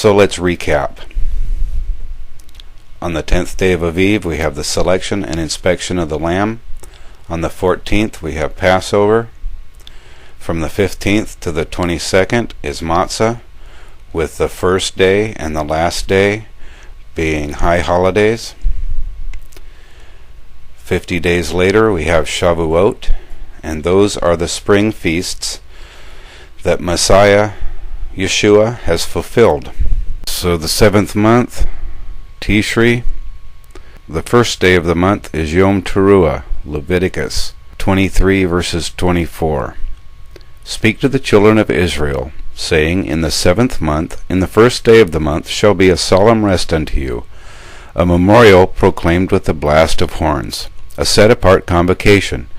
So let's recap. On the 10th day of Aviv, we have the selection and inspection of the lamb. On the 14th, we have Passover. From the 15th to the 22nd is Matzah, with the first day and the last day being high holidays. 50 days later, we have Shavuot, and those are the spring feasts that Messiah, Yeshua, has fulfilled. So the 7th month, Tishri, the first day of the month is Yom Teruah, Leviticus 23 verses 24. Speak to the children of Israel, saying, in the 7th month, in the first day of the month, shall be a solemn rest unto you, a memorial proclaimed with the blast of horns, a set-apart convocation.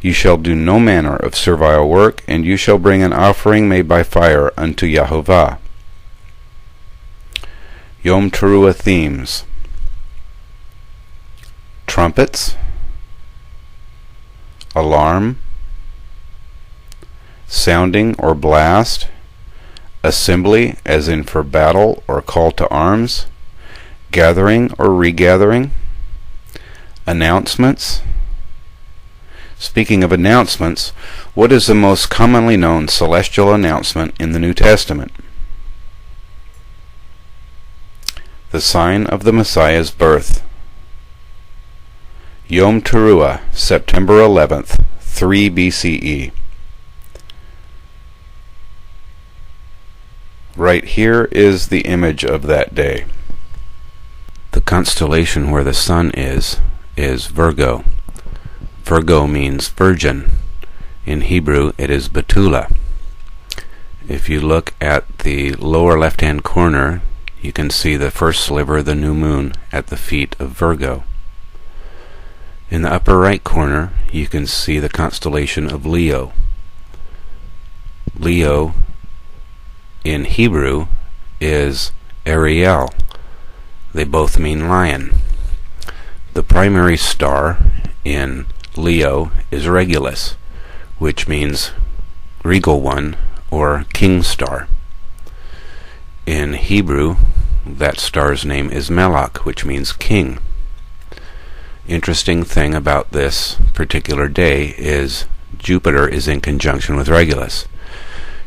You shall do no manner of servile work, and you shall bring an offering made by fire unto Yahovah. Yom Teruah themes: trumpets, alarm, sounding or blast, assembly as in for battle or call to arms, gathering or regathering, announcements. Speaking of announcements, what is the most commonly known celestial announcement in the New Testament? The sign of the Messiah's birth. Yom Teruah, September 11th, 3 BCE. Right here is the image of that day. The constellation where the sun is Virgo. Virgo means virgin. In Hebrew, it is Betula. If you look at the lower left-hand corner, you can see the first sliver of the new moon at the feet of Virgo. In the upper right corner, you can see the constellation of Leo. Leo, in Hebrew, is Ariel. They both mean lion. The primary star in Leo is Regulus, which means regal one or king star. In Hebrew, that star's name is Melach, which means king. Interesting thing about this particular day is Jupiter is in conjunction with Regulus.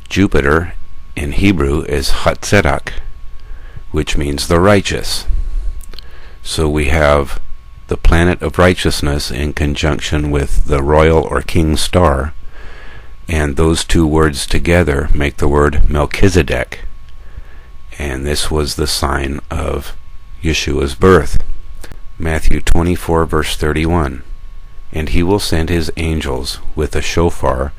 Jupiter in Hebrew is Hatzerak, which means the righteous. So we have the planet of righteousness in conjunction with the royal or king star, and those two words together make the word Melchizedek, and this was the sign of Yeshua's birth. Matthew 24 verse 31, and he will send his angels with a shofar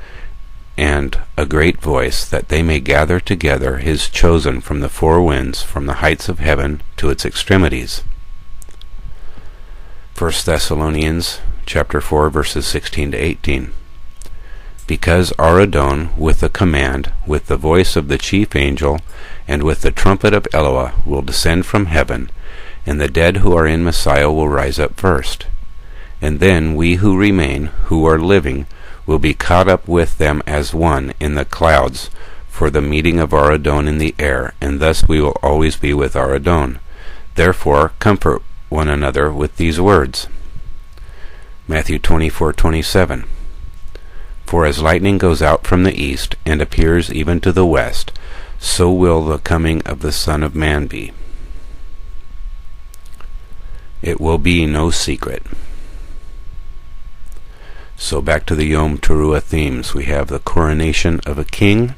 and a great voice, that they may gather together his chosen from the four winds, from the heights of heaven to its extremities. 1 Thessalonians chapter 4 verses 16 to 18. Because our Adon with a command, with the voice of the chief angel, and with the trumpet of Eloah will descend from heaven, and the dead who are in Messiah will rise up first. And then we who remain, who are living, will be caught up with them as one in the clouds for the meeting of our Adon in the air, and thus we will always be with our Adon. Therefore comfort one another with these words. Matthew 24:27. For as lightning goes out from the east, and appears even to the west, so will the coming of the Son of Man be. It will be no secret. So back to the Yom Teruah themes. We have the coronation of a king,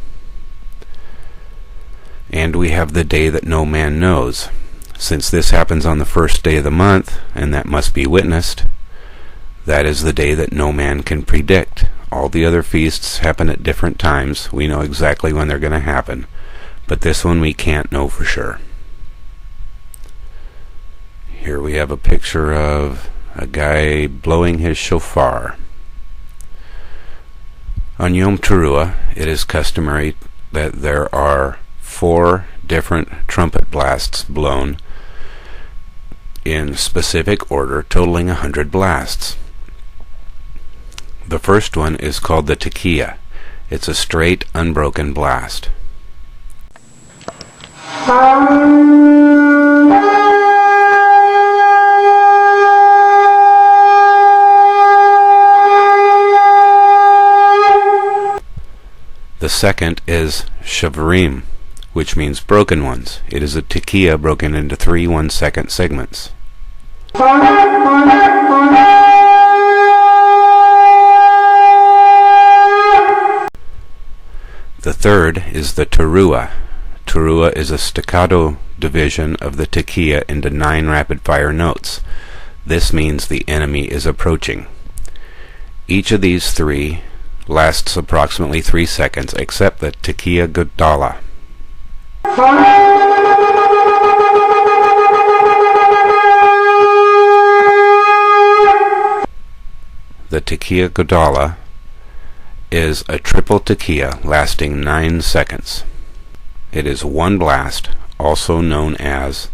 and we have the day that no man knows. Since this happens on the first day of the month, and that must be witnessed, that is the day that no man can predict. All the other feasts happen at different times. We know exactly when they're going to happen, but this one we can't know for sure. Here we have a picture of a guy blowing his shofar. On Yom Teruah, it is customary that there are 4 different trumpet blasts blown in specific order, totaling 100 blasts. The first one is called the Tekiah. It's a straight, unbroken blast. second is Shavarim, which means broken ones. It is a tekiah broken into 3 1-second segments. The third is the teruah. Teruah is a staccato division of the tekiah into 9 rapid-fire notes. This means the enemy is approaching. Each of these 3 lasts approximately 3 seconds, except the tekiah gadala. The tekiah gadala is a triple tekiah lasting 9 seconds. It is one blast, also known as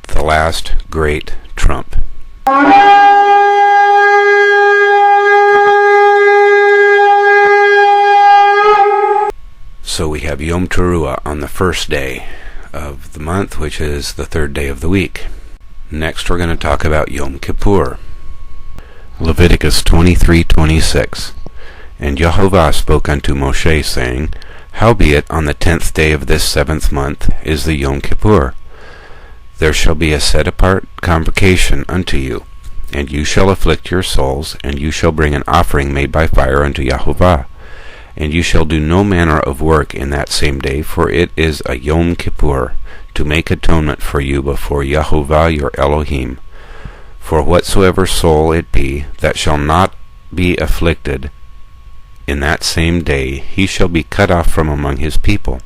the last great trump. So we have Yom Teruah on the first day of the month, which is the 3rd day of the week. Next we're going to talk about Yom Kippur. Leviticus 23:26. And Yehovah spoke unto Moshe, saying, Howbeit on the 10th day of this 7th month is the Yom Kippur. There shall be a set-apart convocation unto you, and you shall afflict your souls, and you shall bring an offering made by fire unto Yehovah. And you shall do no manner of work in that same day, for it is a Yom Kippur, to make atonement for you before Yehovah your Elohim. For whatsoever soul it be that shall not be afflicted in that same day, he shall be cut off from among his people.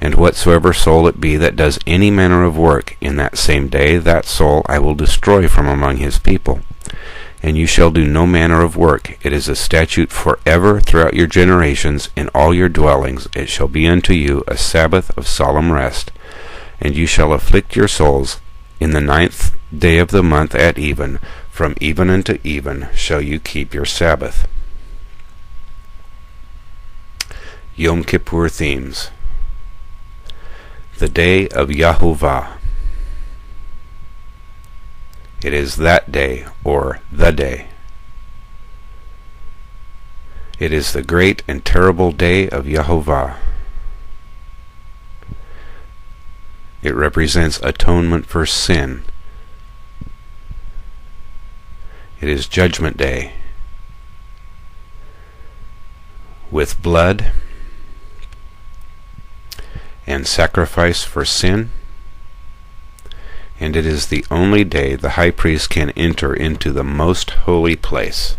And whatsoever soul it be that does any manner of work in that same day, that soul I will destroy from among his people. And you shall do no manner of work. It is a statute forever throughout your generations in all your dwellings. It shall be unto you a Sabbath of solemn rest. And you shall afflict your souls in the 9th day of the month at even. From even unto even shall you keep your Sabbath. Yom Kippur themes. The day of Yehovah. It is that day, or the day. It is the great and terrible day of Yehovah. It represents atonement for sin. It is Judgment Day. With blood and sacrifice for sin, and it is the only day the high priest can enter into the most holy place.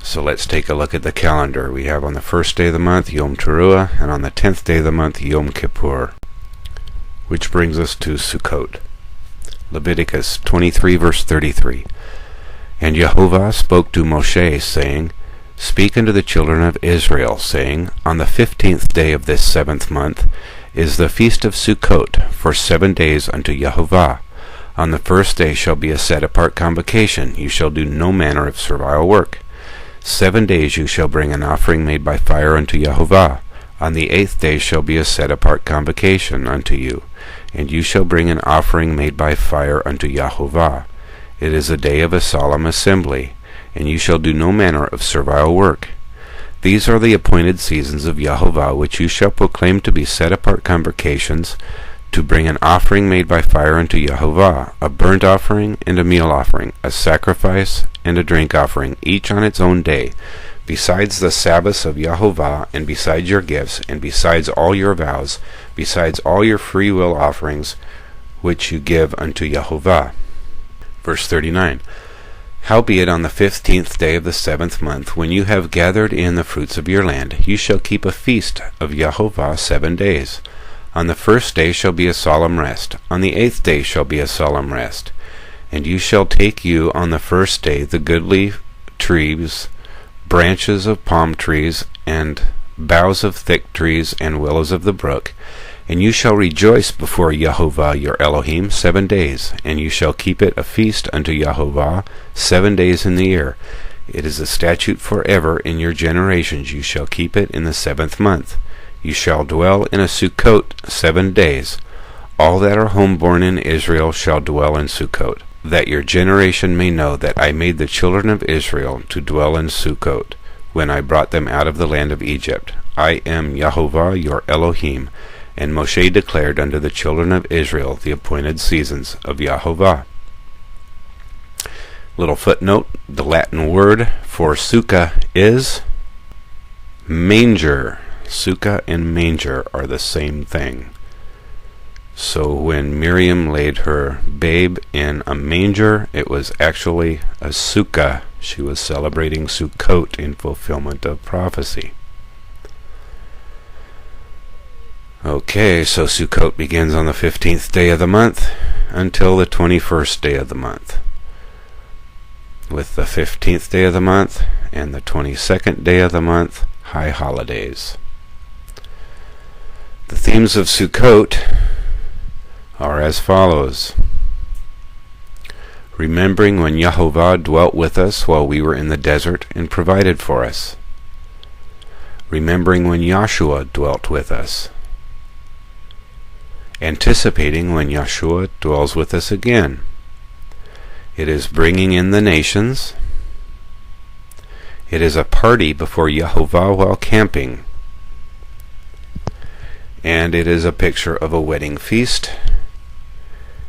So let's take a look at the calendar. We have on the first day of the month Yom Teruah, and on the 10th day of the month Yom Kippur, which brings us to Sukkot. Leviticus 23 verse 33. And Yehovah spoke to Moshe, saying, Speak unto the children of Israel, saying, On the 15th day of this 7th month is the feast of Sukkot, for 7 days unto Yehovah. On the first day shall be a set-apart convocation. You shall do no manner of servile work. 7 days you shall bring an offering made by fire unto Yehovah. On the 8th day shall be a set-apart convocation unto you, and you shall bring an offering made by fire unto Yehovah. It is a day of a solemn assembly, and you shall do no manner of servile work. These are the appointed seasons of Yehovah, which you shall proclaim to be set-apart convocations, to bring an offering made by fire unto Yehovah, a burnt offering and a meal offering, a sacrifice and a drink offering, each on its own day, besides the Sabbaths of Yehovah, and besides your gifts, and besides all your vows, besides all your free will offerings, which you give unto Yehovah. Verse 39. Howbeit on the 15th day of the 7th month, when you have gathered in the fruits of your land, you shall keep a feast of Yehovah 7 days. On the first day shall be a solemn rest. On the 8th day shall be a solemn rest. And you shall take you on the first day the goodly trees, branches of palm trees, and boughs of thick trees, and willows of the brook, and you shall rejoice before Yehovah your Elohim 7 days, and you shall keep it a feast unto Yehovah 7 days in the year. It is a statute forever in your generations. You shall keep it in the 7th month. You shall dwell in a Sukkot 7 days. All that are homeborn in Israel shall dwell in Sukkot, that your generation may know that I made the children of Israel to dwell in Sukkot. when I brought them out of the land of Egypt. I am Yahovah your Elohim. And Moshe declared unto the children of Israel the appointed seasons of Yahovah. Little footnote, the Latin word for sukkah is manger. Sukkah and manger are the same thing. So when Miriam laid her babe in a manger, it was actually a sukkah. She was celebrating Sukkot in fulfillment of prophecy. Okay, so Sukkot begins on the 15th day of the month until the 21st day of the month, with the 15th day of the month and the 22nd day of the month high holidays. The themes of Sukkot are as follows. Remembering when Yahovah dwelt with us while we were in the desert and provided for us. Remembering when Yahshua dwelt with us. Anticipating when Yahshua dwells with us again. It is bringing in the nations. It is a party before Yahovah while camping. And it is a picture of a wedding feast.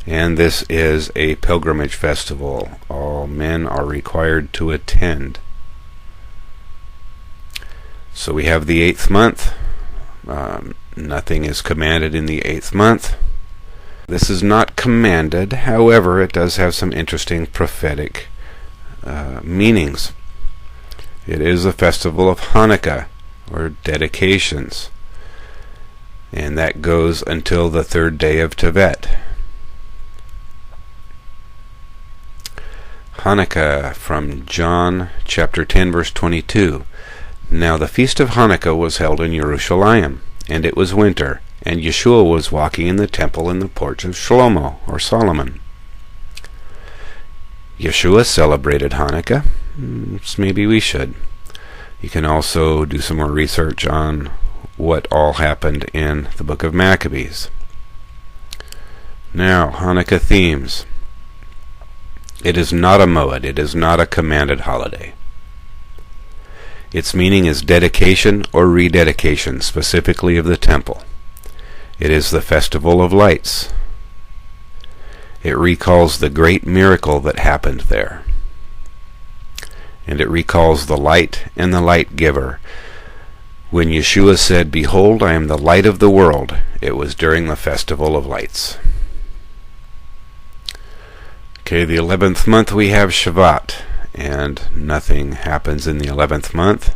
And this is a pilgrimage festival. All men are required to attend. So we have the 8th month. Nothing is commanded in the 8th month. This is not commanded, however, it does have some interesting prophetic meanings. It is a festival of Hanukkah, or dedications, and that goes until the 3rd day of Tevet. Hanukkah, from John chapter 10 verse 22. Now the feast of Hanukkah was held in Jerusalem, and it was winter, and Yeshua was walking in the temple in the porch of Shalom, or Solomon. Yeshua celebrated Hanukkah. Maybe we should. You can also do some more research on what all happened in the book of Maccabees. Now, Hanukkah themes. It is not a moed. It is not a commanded holiday. Its meaning is dedication or rededication, specifically of the temple. It is the festival of lights. It recalls the great miracle that happened there. And it recalls the light and the light giver. When Yeshua said, "Behold, I am the light of the world," it was during the festival of lights. Okay, the 11th month we have Shavat, and nothing happens in the 11th month.